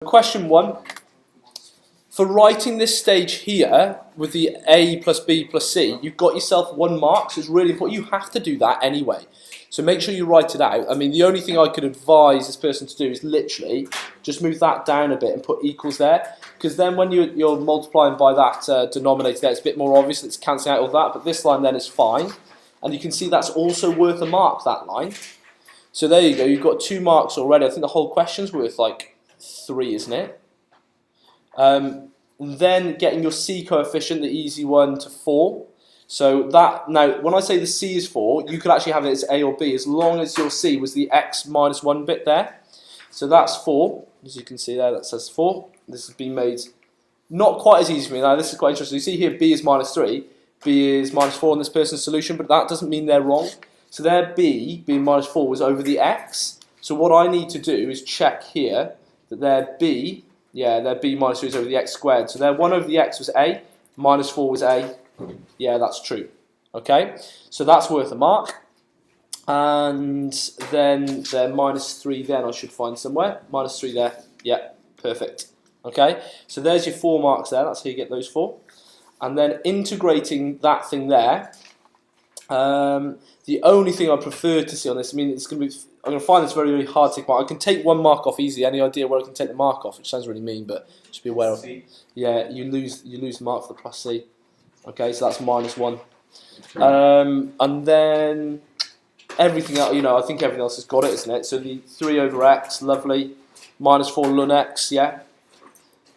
Question 1. For writing this stage here with the A plus B plus C, you've got yourself 1 mark, so it's really important. You have to do that anyway. So make sure you write it out. I mean, the only thing I could advise this person to do is literally just move that down a bit and put equals there. Because then when you're multiplying by that denominator there, it's a bit more obvious, it's cancelling out all that. But this line then is fine. And you can see that's also worth a mark, that line. So there you go, you've got 2 marks already. I think the whole question's worth like 3, isn't it? Then getting your C coefficient, the easy one, to 4. So that, now when I say the C is 4, you could actually have it as A or B as long as your C was the x minus 1 bit there. So that's 4, as you can see there, that says 4. This has been made not quite as easy for me. Now this is quite interesting. You see here B is minus 3, B is minus 4 in this person's solution, but that doesn't mean they're wrong. So their B, being minus 4, was over the x. So what I need to do is check here that their B, their B minus 3 is over the x squared. So their 1 over the x was A, minus 4 was A. Yeah, that's true. Okay, so that's worth a mark. And then their minus 3 then I should find somewhere. Minus 3 there. Yeah, perfect. Okay, so there's your 4 marks there. That's how you get those 4. And then integrating that thing there. The only thing I prefer to see on this, I mean, it's going to be, I'm going to find this very, very hard to take mark. I can take 1 mark off easily. Any idea where I can take the mark off? Which sounds really mean, but just be aware of it. Yeah, you lose the mark for the plus C. Okay, so that's minus 1. And then everything else, I think everything else has got it, isn't it? So the 3 over x, lovely. Minus 4 ln x, yeah.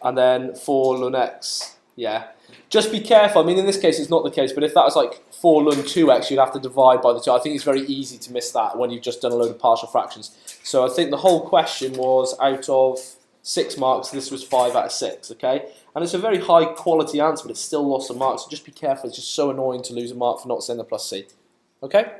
And then 4 ln x, yeah. Just be careful. I mean, in this case, it's not the case, but if that was like 4 ln 2x, you'd have to divide by the 2. I think it's very easy to miss that when you've just done a load of partial fractions. So I think the whole question was out of 6 marks, this was 5 out of 6, okay? And it's a very high quality answer, but it's still lost a mark, so just be careful. It's just so annoying to lose a mark for not saying the plus C. Okay?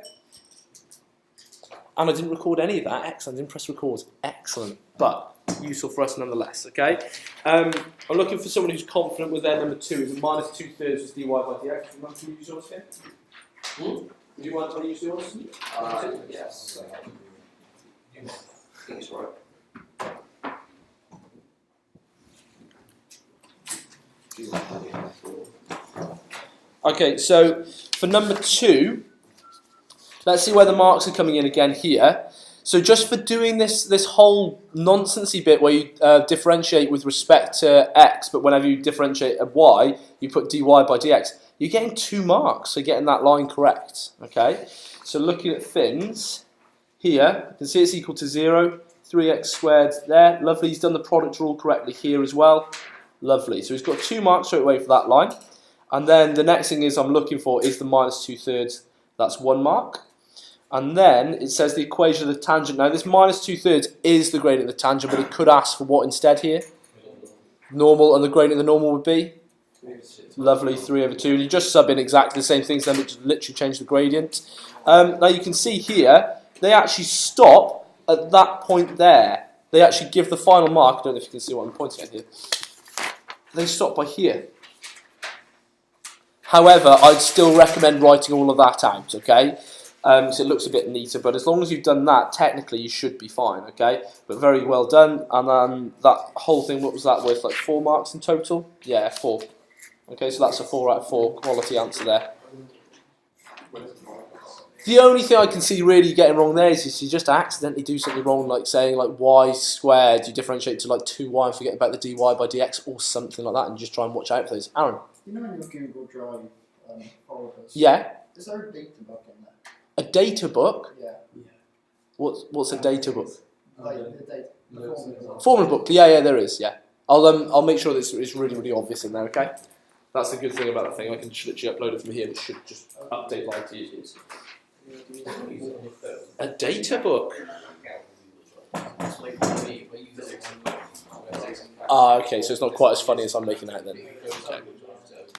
And I didn't record any of that. Excellent. I didn't press record. Excellent. But useful for us nonetheless, okay? I'm looking for someone who's confident with their number 2. Is minus 2/3 is dy by dx. Do you want to use yours here? Do you want to use yours? Yes. I think it's right. Okay, so for number 2, let's see where the marks are coming in again here. So just for doing this whole nonsensey bit where you differentiate with respect to x, but whenever you differentiate a y, you put dy by dx, you're getting 2 marks for getting that line correct. Okay, so looking at things here, you can see it's equal to 0, 3x squared there. Lovely, he's done the product rule correctly here as well. Lovely, so he's got 2 marks straight away for that line. And then the next thing I'm looking for is the minus 2/3. That's 1 mark. And then it says the equation of the tangent. Now this minus 2/3 is the gradient of the tangent, but it could ask for what instead here? Normal, and the gradient of the normal would be? Lovely, 3 over 2. And you just sub in exactly the same things, then it just literally change the gradient. Now you can see here, they actually stop at that point there. They actually give the final mark. I don't know if you can see what I'm pointing at here. They stop by here. However, I'd still recommend writing all of that out, okay? So it looks a bit neater, but as long as you've done that, technically you should be fine, okay? But very well done. And then that whole thing, what was that worth? Like 4 marks in total? Yeah, 4. Okay, so that's a 4 out of 4 quality answer there. The only thing I can see really getting wrong there is you just accidentally do something wrong, like saying like y squared, you differentiate to like 2y and forget about the dy by dx or something like that, and just try and watch out for those. Aaron? You know when you Google Drive folders? Yeah. Is there a data book in there? A data book? Yeah. What's a data book? Like the data. The Formula book. Yeah, there is. Yeah. I'll make sure this is really, really obvious in there. Okay. That's the good thing about that thing. I can just literally upload it from here. It should just update like it is. A data book. Ah, okay. So it's not quite as funny as I'm making out then. Okay.